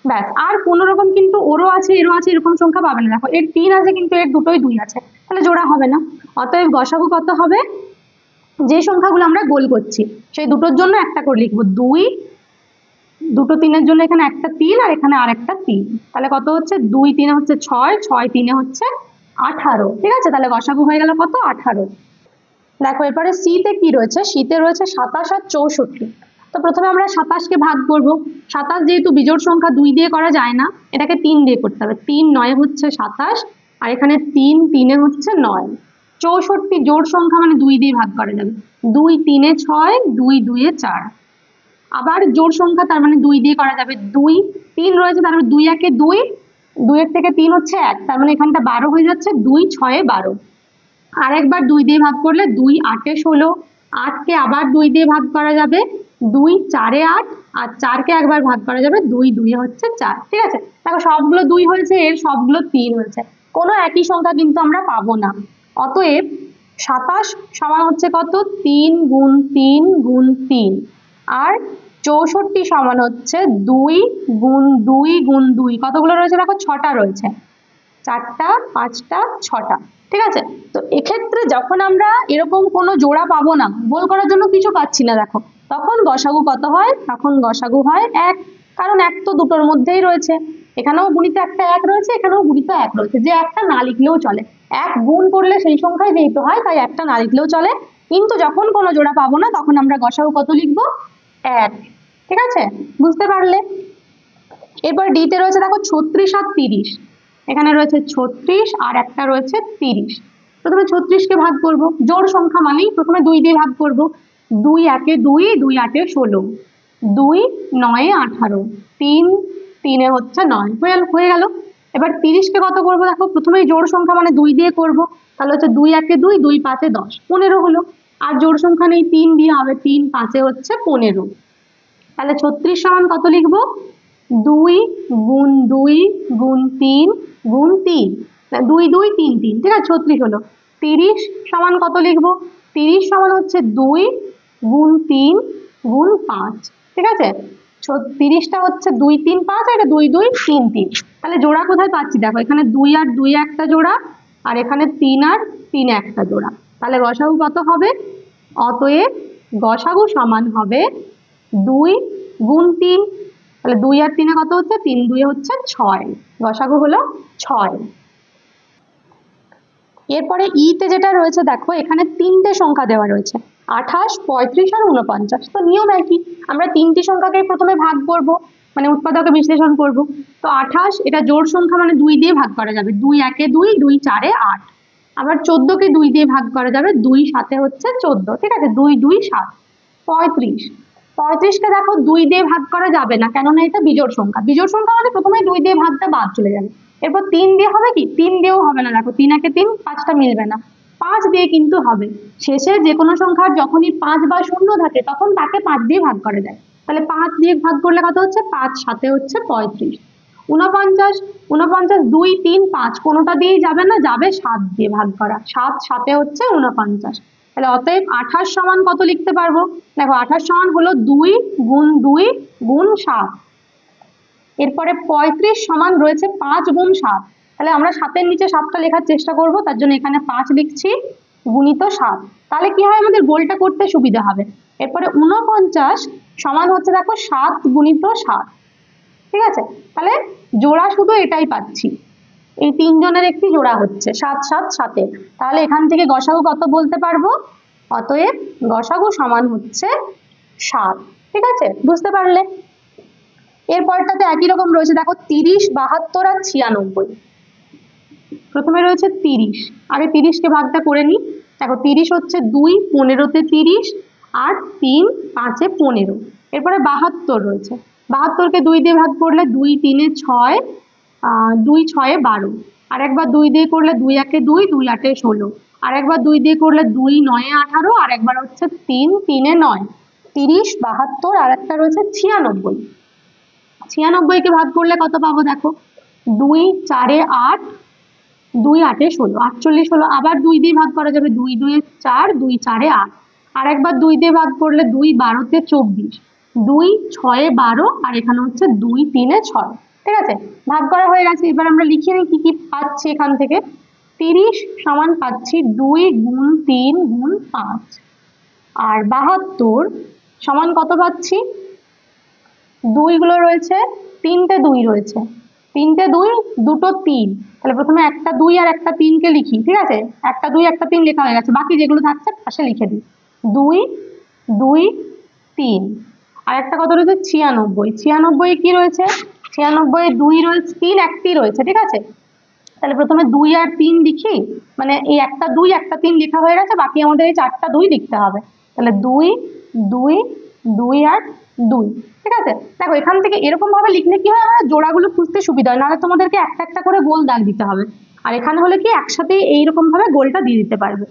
ব্যাস, আর কোনো রকম কিন্তু ওরও আছে এরও আছে এরকম সংখ্যা পাবে না। দেখো এর 3 আছে কিন্তু এর দুটোই 2 আছে, তাহলে জোড়া হবে না। অতএব গসাগু কত হবে? যে সংখ্যাগুলো আমরা গোল করছি সেই দুটোর জন্য একটা করে লিখবো, 2 দুটো 3-এর জন্য এখানে একটা 3 আর এখানে আর একটা 3। তাহলে কত হচ্ছে? 2 3 এ হচ্ছে 6, 6 3 এ হচ্ছে 18। ঠিক আছে, তাহলে গসাগু হয়ে গেল কত? 18। দেখো এরপরে সি তে কি রয়েছে? সি তে রয়েছে 27 আর 64। তো প্রথমে আমরা 27 কে ভাগ করব। 27 যেহেতু বিজোড় সংখ্যা 2 দিয়ে করা যায় না, এটাকে 3 দিয়ে করতে হবে। 3 9 হচ্ছে 27, আর এখানে 3 3 এ হচ্ছে 9। 64 জোড় সংখ্যা মানে 2 দিয়ে ভাগ করা যাবে। 2 3 এ 6, 2 2 এ 4। আবার জোড় সংখ্যা, তার মানে 2 দিয়ে করা যাবে। 2 3 রয়েছে, তার মানে 2 1 এ 2, 2 এর থেকে 3 হচ্ছে 1, তার মানে এখানটা 12 হয়ে যাচ্ছে। 2 6 এ 12। আর একবার 2 দিয়ে ভাগ করলে 2 8 এ 16, 8 কে আবার 2 দিয়ে ভাগ করা যাবে। 2 4 এ 8, আর 4 কে একবার ভাগ করা যাবে। 2 2 এ হচ্ছে 4। ঠিক আছে, দেখো সবগুলো 2 হয়েছে, এর সবগুলো 3 হয়েছে, কোনো একই সংখ্যা কিন্তু আমরা পাবো না। অতএব 27 সমান হচ্ছে কত? 3 গুণ 3 গুণ 3। আর 64 সমান হচ্ছে 2 গুণ 2 গুণ 2। কতগুলো রয়েছে দেখো? 6টা রয়েছে, 4টা 5টা 6টা। ঠিক আছে, তো এক্ষেত্রে যখন আমরা এরকম কোনো জোড়া পাবো না, গোল করার জন্য কিছু পাচ্ছি না, দেখো তখন গসাগু কত হয়? তখন গসাগু হয় 1, কারণ 1 তো দুটোর মধ্যেই রয়েছে। এখানেও গুণিত একটা 1 রয়েছে, এখানেও গুণিত 1 রয়েছে, যে একটা না লিখলেও চলে। 1 গুণ করলে সেই সংখ্যায় যেহেতু হয়, তাই একটা না লিখলেও চলে। কিন্তু যখন কোনো জোড়া পাবো না, তখন আমরা গসাগু কত লিখবো? 1। ঠিক আছে, বুঝতে পারলে? এবার ডি তে রয়েছে দেখো 36 আর 30। এখানে রয়েছে 36 আর একটা রয়েছে 30। প্রথমে 36 কে ভাগ করব, জোড় সংখ্যা মানেই প্রথমে 2 দিয়ে ভাগ করব। 2 1 এ 2, 2 8 এ 16, 2 9 এ 18, 3 3 এ হচ্ছে 9। হয়ে গেল। এবার 30 কে কত করব? দেখো প্রথমেই জোড় সংখ্যা মানে 2 দিয়ে করব, তাহলে হচ্ছে 2 1 এ 2, 2 5 এ 10, 15 হলো। আর জোড় সংখ্যা নেই, 3 দিয়ে হবে, 3 5 এ হচ্ছে 15। তাহলে 36 সমান কত লিখবো? 2 গুণ 2 গুণ 3 গুণ 3। 2 2 3 3, ঠিক আছে 36 হলো। 30 সমান কত লিখবো? 30 সমান হচ্ছে 2 গুণ 3 গুণ 5, ঠিক আছে। 30টা হচ্ছে 2 3 5, আর এটা 2 2 3 3। তাহলে জোড়া কোথায় পাচ্ছি দেখো, এখানে 2 আর 2 একটা জোড়া, আর এখানে 3 আর 3 একটা জোড়া। তাহলে গসাগু কত হবে? অতএব গসাগু সমান হবে 2 গুণ 3। তাহলে 2 আর 3 কত হচ্ছে? 3 2 হচ্ছে 6। গসাগু হলো 6। এরপরে ইতে যেটা রয়েছে দেখো, এখানে তিনটে সংখ্যা দেওয়া রয়েছে, 28 35 আর 49। তো নিয়ম একই, আমরা তিনটি সংখ্যাকে প্রথমে ভাগ করব, মানে উৎপাদকে বিশ্লেষণ করব। তো 28 এটা জোড় সংখ্যা, মানে 2 দিয়ে ভাগ করা যাবে, 2 1 2, 2 4 8। আবার 14 কে 2 দিয়ে ভাগ করা যাবে, 2 7 হচ্ছে 14, ঠিক আছে, 2 2 7। 35, 35 কে দেখো 2 দিয়ে ভাগ করা যাবে না, কেননা এটা বিজোড় সংখ্যা। বিজোড় সংখ্যা মানে প্রথমে 2 দিয়ে ভাগটা বাদ চলে যাবে। এরপর 3 দিয়ে হবে কি? 3 দিয়েও হবে না, দেখো 3 একে 3, 5টা মিলবে না, 5 দিয়ে কিন্তু হবে। শেষে যে কোনো সংখ্যার যখনই 5 বা 0 থাকে তখন তাকে 5 দিয়ে ভাগ করা যায়। তাহলে 5 দিয়ে ভাগ করলে কত হচ্ছে? 5 7 হচ্ছে 35। 49, 49 2 3 5 কোনোটা দিয়েই যাবে না, যাবে 7 দিয়ে ভাগ করা, 7 7 হচ্ছে 49। তাহলে অতএব 28 সমান কত লিখতে পারবো? দেখো 28 সমান হলো 2 গুণ 2 গুণ 7। এরপরে 35 সমান রয়েছে 5 গুণ 7। তাহলে আমরা 7-এর নিচে 7টা লেখার চেষ্টা করব, তার জন্য এখানে 5 লিখছি গুণিত 7। তাহলে কি হয়, আমাদের গোলটা করতে সুবিধা হবে। এরপরে 49 সমান হচ্ছে দেখো 7 গুণিত 7, ঠিক আছে। তাহলে জোড়া শুধু এটাই পাচ্ছি, এই তিনজনের একটি জোড়া হচ্ছে 7 7 7। তাহলে এখান থেকে গসাগু কত বলতে পারবো? অতএব গসাগু সমান হচ্ছে 7, ঠিক আছে, বুঝতে পারলে। এরপরটাতে একই রকম রয়েছে দেখো, 30 72 আর 96। প্রথমে রয়েছে 30, আগে 30 কে ভাগটা করে নি। দেখো 30 হচ্ছে 2 15 তে 30, আর 3 5 এ 15। এরপরে 72 রয়েছে, 72 কে 2 দিয়ে ভাগ করলে 2 3 এ 6, 2 6 এ 12। আর একবার 2 দিয়ে করলে 2 1 এ 2, 2 8 এ 16। আর একবার 2 দিয়ে করলে 2 9 এ 18, আর একবার হচ্ছে 3 3 এ 9। 30 72 আর একটা রয়েছে 96। 96 কে ভাগ করলে কত পাবো দেখো, 2 4 এ 8, 2 8 এ 16, 48 হলো। আবার 2 দিয়ে ভাগ করা যাবে, 2 2 এ 4, 2 4 এ 8। আর একবার 2 দিয়ে ভাগ করলে 2 12 তে 24, 2 6 এ 12, আর এখানে হচ্ছে 2 3 এ 6, ঠিক আছে। ভাগ করা হয়ে গেছে, এবার আমরা লিখে নিই কি কি পাচ্ছি এখান থেকে। 30 সমান পাচ্ছি 2 গুণ 3 গুণ 5, আর 72 সমান কত পাচ্ছি? 2 গুলো রয়েছে, 3টে 2 রয়েছে, 3টে 2 দুটো 3। তাহলে প্রথমে একটা 2 আর একটা 3 কে লিখি, ঠিক আছে। একটা 2 একটা 3 লেখা হয়ে গেছে, বাকি যেগুলো থাকছে পাশে লিখে দিই। 2 2 3, আর একটা কত রয়েছে? 96। 96 কি রয়েছে? 96 2 রয়েছে, 3 একটি রয়েছে, ঠিক আছে। তাহলে প্রথমে 2 আর 3 লিখি, মানে এই একটা 2 একটা 3 লেখা হয়ে গেছে, বাকি আমাদের এই 4টা 2 লিখতে হবে। তাহলে 2 2 2 আর 2, ঠিক আছে। দেখো এখান থেকে এরকম ভাবে লিখলে কি হয়, আমাদের জোড়াগুলো খুঁজতে সুবিধা হয়, নাহলে তোমাদেরকে একটা একটা করে গোল দাগ দিতে হবে। আর এখানে হলে কি একসাথে এইরকম ভাবে গোলটা দিয়ে দিতে পারবে,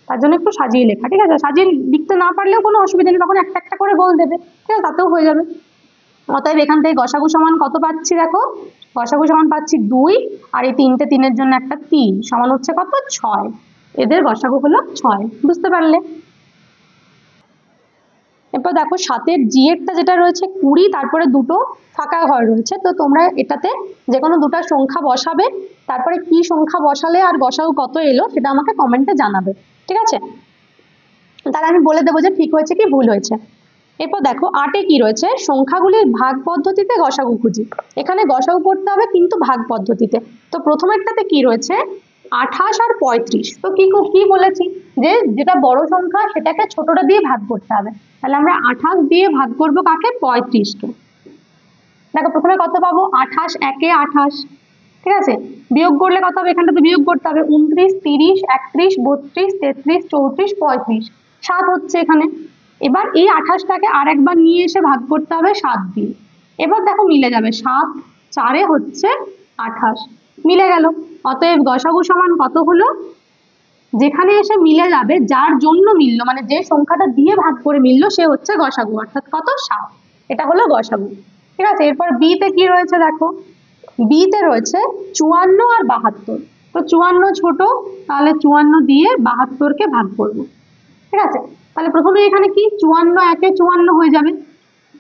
তার জন্য একটু সাজিয়ে লেখা, ঠিক আছে। সাজিয়ে লিখতে না পারলেও কোনো অসুবিধা নেই, তখন একটা একটা করে গোল দেবে, ঠিক আছে, তাতেও হয়ে যাবে। অতএব এখান থেকে গসাগু সমান কত পাচ্ছি দেখো, গসাগু সমান পাচ্ছি 2, আর এই 3টে 3-এর জন্য একটা 3 সমান হচ্ছে কত? 6। এদের গসাগু হলো 6, বুঝতে পারলে। এরপর দেখো 7-এর জি এরটা যেটা রয়েছে 20, তারপরে দুটো ফাঁকা ঘর রয়েছে। তো তোমরা এটাতে যে কোনো দুটো সংখ্যা বসাবে, তারপরে কি সংখ্যা বসালে আর গসাগু কত এলো সেটা আমাকে কমেন্টে জানাবে, ঠিক আছে। তাহলে আমি বলে দেবো যে ঠিক হয়েছে কি ভুল হয়েছে। এরপর দেখো 8-এ কি রয়েছে, সংখ্যাগুলির ভাগ পদ্ধতিতে গসাগু খুঁজি। এখানে গসাগু করতে হবে কিন্তু ভাগ পদ্ধতিতে। তো প্রথমেরটাতে কি রয়েছে, 28 আর 35। তো কি বলেছি যে যেটা বড় সংখ্যা সেটাকে ছোটটা দিয়ে ভাগ করতে হবে। তাহলে আমরা 28 দিয়ে ভাগ করব কাকে? 35 কে। দেখো প্রথমে কত পাবো? 28 একে 28, ঠিক আছে। বিয়োগ করলে কত হবে? এখানটাতে বিয়োগ করতে হবে, 29 30 31 32 33 34 35, 7 হচ্ছে এখানে। এবার এই 28টাকে আর একবার নিয়ে এসে ভাগ করতে হবে 7 দিয়ে। এবার দেখো মিলে যাবে, 7 4 হচ্ছে 28, মিলে গেল। অতএব গসাগু সমান কত হলো? যেখানে এসে মিলে যাবে, যার জন্য মিললো, মানে যে সংখ্যাটা দিয়ে ভাগ করে মিললো সে হচ্ছে গসাগু, অর্থাৎ কত? 7। এটা হলো গসাগু, ঠিক আছে। এরপর বি তে কি রয়েছে দেখো, বি তে রয়েছে 54 আর 72। তো 54 ছোট, তাহলে 54 দিয়ে 72কে ভাগ করব। ঠিক আছে, তাহলে প্রথমে এখানে কি 54 একে 54 হয়ে যাবে,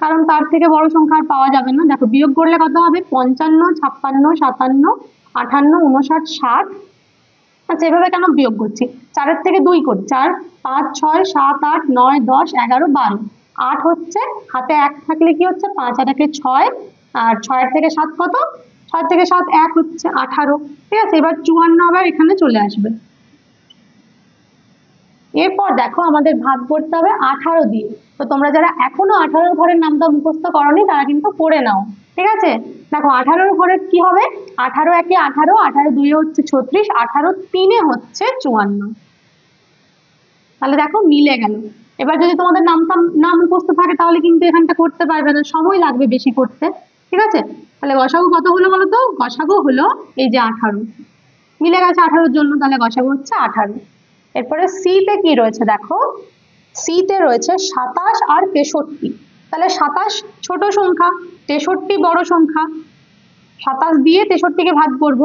কারণ তার থেকে বড় সংখ্যা আর পাওয়া যাবে না। দেখো বিয়োগ করলে কত হবে, 55, 56, 57, 58, 59, 60। আচ্ছা এভাবে কেন বিয়োগ করছি, 4-এর থেকে 2 করি, 4, 5, 6, 7, 8, 9, 10, 11, 12, 8 হচ্ছে, হাতে 1 থাকলে কি হচ্ছে, 5 আর 1 6, আর 6-এর থেকে 7 কত, 6 থেকে 7 1 হচ্ছে 18। ঠিক আছে, এবার 54 আবার এখানে চলে আসবে। এরপর দেখো আমাদের ভাগ করতে হবে 18 দিয়ে। তো তোমরা যারা এখনো 18 ঘরের নামটা মুখস্থ করোনি তারা কিন্তু করে নাও। ঠিক আছে, দেখো 18 ঘরের কি হবে, 18 একে 18, 18 দুইয়ে হচ্ছে 36, 18 তিনে হচ্ছে 54। তাহলে দেখো মিলে গেল। এবার যদি তোমাদের নামটা না মুখস্থ থাকে তাহলে কিন্তু এখানটা করতে পারবে না, সময় লাগবে বেশি করতে। ঠিক আছে, তাহলে গসাগু কত হলো বলো তো, গসাগু হলো এই যে 18, মিলে গেছে 18-র জন্য, তাহলে গসাগু হচ্ছে 18। এরপরে সি তে কি রয়েছে দেখো, সি তে রয়েছে 27 আর 63। তাহলে 27 ছোট সংখ্যা, 63 বড় সংখ্যা, 27 দিয়ে 63কে ভাগ করব।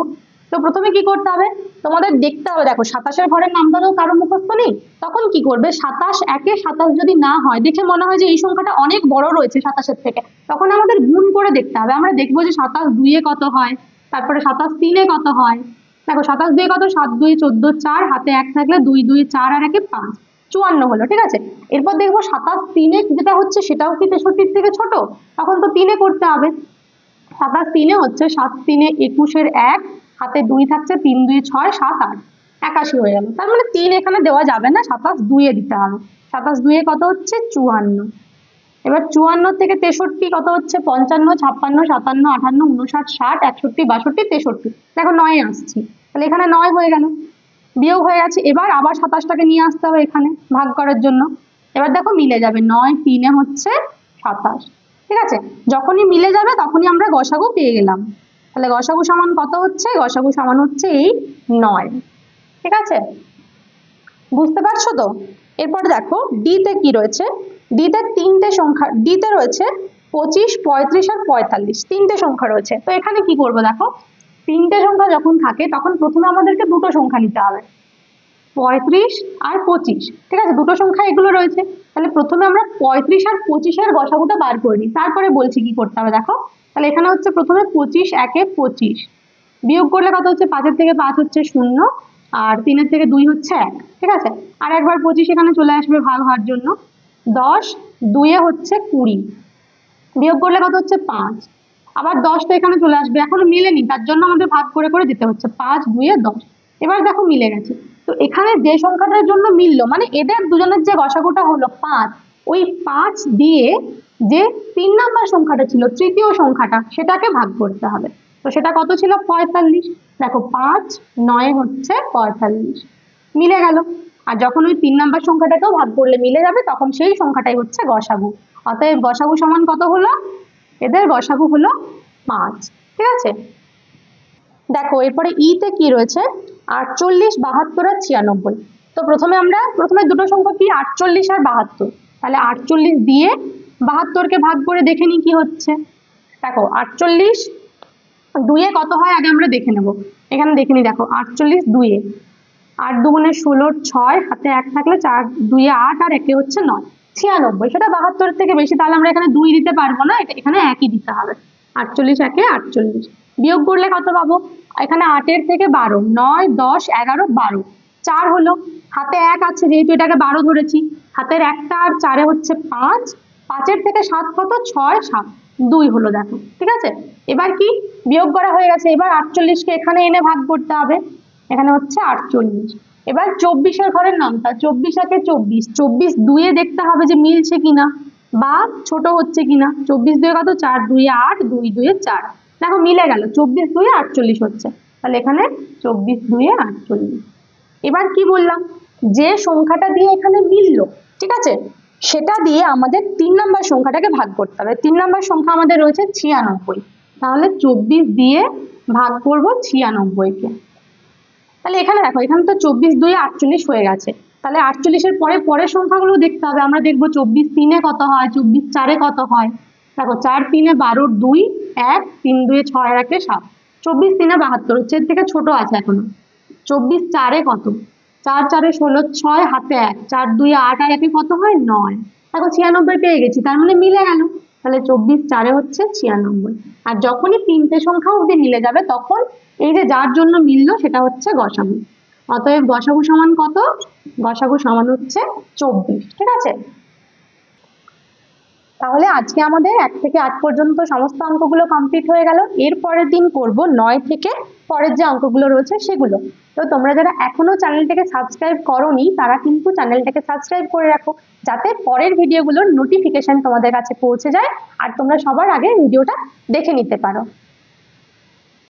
তো প্রথমে কি করতে হবে, তোমাদের দেখতে হবে, দেখো 27-এর ঘরের নামটা তো কারো মুখস্থ নেই, তখন কি করবে, 27 একে 27 যদি না হয়, দেখে মনে হয় যে এই সংখ্যাটা অনেক বড় রয়েছে 27-এর থেকে, তখন আমাদের গুণ করে দেখতে হবে। আমরা দেখবো যে 27 দুইয়ে কত হয়, তারপরে 27 তিনে কত হয়। দেখো 27 দুয়ে কত, 7 2 14, 4 হাতে 1 থাকলে 2 2 4 আর 1 5, 54 হলো। ঠিক আছে, এরপর দেখবো 27 তিনে যেটা হচ্ছে সেটাও কি 63-র থেকে ছোট, তখন তো তিনে করতে হবে। 27 তিনে হচ্ছে 7 3 21-এর 1, হাতে 2 থাকছে, 3 2 6 7 8, 81 হয়ে গেল। তার মানে 3 এখানে দেওয়া যাবে না, 27 দুইয়ে দিতে হবে। 27 দুইয়ে কত হচ্ছে, 54। এবার 54 থেকে 63 কত হচ্ছে, 55, 56, 57, 58, 59, 60, 61, 62, 63। দেখো 9 আসছি, তাহলে এখানে 9 হয়ে গেল, বিয়োগ হয়ে গেছে। এবার আবার 27টাকে নিয়ে আসতে হবে এখানে ভাগ করার জন্য। এবার দেখো মিলে যাবে, 9 3 হচ্ছে 27। ঠিক আছে, যখনই মিলে যাবে তখনই আমরা গসাগু পেয়ে গেলাম। তাহলে গসাগু সমান কত হচ্ছে, গসাগু সমান হচ্ছে এই 9। ঠিক আছে, বুঝতে পারছো তো। এরপর দেখো ডি তে কি রয়েছে, ডি তে তিনটে সংখ্যা, ডি তে রয়েছে 25, 35 আর 45, তিনটে সংখ্যা রয়েছে। তো এখানে কি করব, দেখো তিনটে সংখ্যা যখন থাকে তখন প্রথমে আমাদেরকে দুটো সংখ্যা নিতে হবে, 35 আর 25। ঠিক আছে, দুটো সংখ্যা এগুলো রয়েছে, তাহলে প্রথমে আমরা 35 আর 25-এর গসাগুটা বার করে নিই, তারপরে বলছি কি করতে হবে। দেখো তাহলে এখানে হচ্ছে প্রথমে 25 একে 25, বিয়োগ করলে কত হচ্ছে, 5-এর থেকে 5 হচ্ছে 0, আর 3-এর থেকে 2 হচ্ছে 1। ঠিক আছে, আর একবার 25 এখানে চলে আসবে ভাগ হওয়ার জন্য, 10 2-এ হচ্ছে 20, বিয়োগ করলে কত হচ্ছে 5, আবার 10টা এখানে চলে আসবে, এখনো মিলেনি তার জন্য আমাদের ভাগ করে করে দিতে হচ্ছে, 5 2-এ 10। এবার দেখো মিলে গেছে। তো এখানে যে সংখ্যাটার জন্য মিললো, মানে এদের দুজনের যে গসাগুটা হলো 5, ওই 5 দিয়ে যে 3 নাম্বার সংখ্যাটা ছিল, তৃতীয় সংখ্যাটা, সেটাকে ভাগ করতে হবে। তো সেটা কত ছিল, 45। দেখো 5 9 হচ্ছে 45, মিলে গেল। আর যখন ওই 3 নাম্বার সংখ্যাটাকেও ভাগ করলে মিলে যাবে, তখন সেই সংখ্যাটাই হচ্ছে গসাগু। অতএব গসাগু সমান কত হলো, এদের গসাগু হলো 5। ঠিক আছে, দেখো এরপরে ই তে কি রয়েছে, 48, 72 আর 96। তো প্রথমে দুটো সংখ্যা কি, 48 আর 72। তাহলে 48 দিয়ে 72কে ভাগ করে দেখে নি কি হচ্ছে। দেখো 48 2-এ কত হয় আগে আমরা দেখে নেব, এখানে দেখে নি। দেখো 48 2-এ 8 2 16, 6 হাতে 1 থাকলে 4 2-এ 8 আর 1-এ হচ্ছে 9, 96। সেটা 72 থেকে বেশি, তাহলে আমরা এখানে 2 দিতে পারবো না, এখানে 1-ই দিতে হবে। 48 একে 48, বিয়োগ করলে কত পাবো, এখানে 8-এর থেকে 12, 9 10 11 12, 4 হলো, হাতে 1 আছে যেহেতু এটাকে 12 ধরেছি, হাতের 1টা আর 4-এ হচ্ছে 5, 5-এর থেকে 7 কত, 6 7 2 হলো। দেখো ঠিক আছে, এবার কি বিয়োগ করা হয়ে গেছে, এবার 48কে এখানে এনে ভাগ করতে হবে, এখানে হচ্ছে 48। এবার 24-এর ঘরের নামটা, 24 একে 24, 24 2-এ দেখতে হবে যে মিলছে কিনা বা ছোট হচ্ছে কিনা। 24 2-এ কত, 4 2-এ 8 2 2-এ 4, দেখো মিলে গেল, 24 2-এ 48 হচ্ছে। তাহলে এখানে 24 2-এ 48। এবার কি বললাম, যে সংখ্যাটা দিয়ে এখানে মিললো, ঠিক আছে, সেটা দিয়ে আমাদের 3 নাম্বার সংখ্যাটাকে ভাগ করতে হবে। 3 নাম্বার সংখ্যা আমাদের রয়েছে 96, তাহলে 24 দিয়ে ভাগ করব 96-কে। তাহলে এখানে দেখো, এখানে তো 24 2-এ 48 হয়ে গেছে, তাহলে 48-এর পরে পরের সংখ্যাগুলো দেখতে হবে। আমরা দেখবো 24 3-এ কত হয়, 24 4-এ কত হয়। দেখো 4 3-এ 12 2 1, 3 2-এ 6 আর 1-এ 7, 24×3 = 72 হচ্ছে, এর থেকে ছোট আছে এখনো। 24×4 কত? 4×4 = 16, 6 হাতে 1, 4×2 8, আর 1 কত হয় 9। দেখো 96 পেয়ে গেছি, তার মানে মিলে গেল। তাহলে 24×4 হচ্ছে 96। আর যখনই তিনটে সংখ্যা অবধি মিলে যাবে তখন এই যে যার জন্য মিললো সেটা হচ্ছে গসাগু। অতএব গসাগু সমান কত? গসাগু সমান হচ্ছে 24। ঠিক আছে, তাহলে আজকে আমাদের 1 থেকে 8 পর্যন্ত সমস্ত অঙ্কগুলো কমপ্লিট হয়ে গেল। এর পরের দিন করব 9 থেকে পরের যে অঙ্কগুলো রয়েছে সেগুলো। তো তোমরা যারা এখনো চ্যানেলটাকে সাবস্ক্রাইব করোনি তারা কিন্তু চ্যানেলটাকে সাবস্ক্রাইব করে রাখো, যাতে পরের ভিডিওগুলোর নোটিফিকেশন তোমাদের কাছে পৌঁছে যায় আর তোমরা সবার আগে ভিডিওটা দেখে নিতে পারো।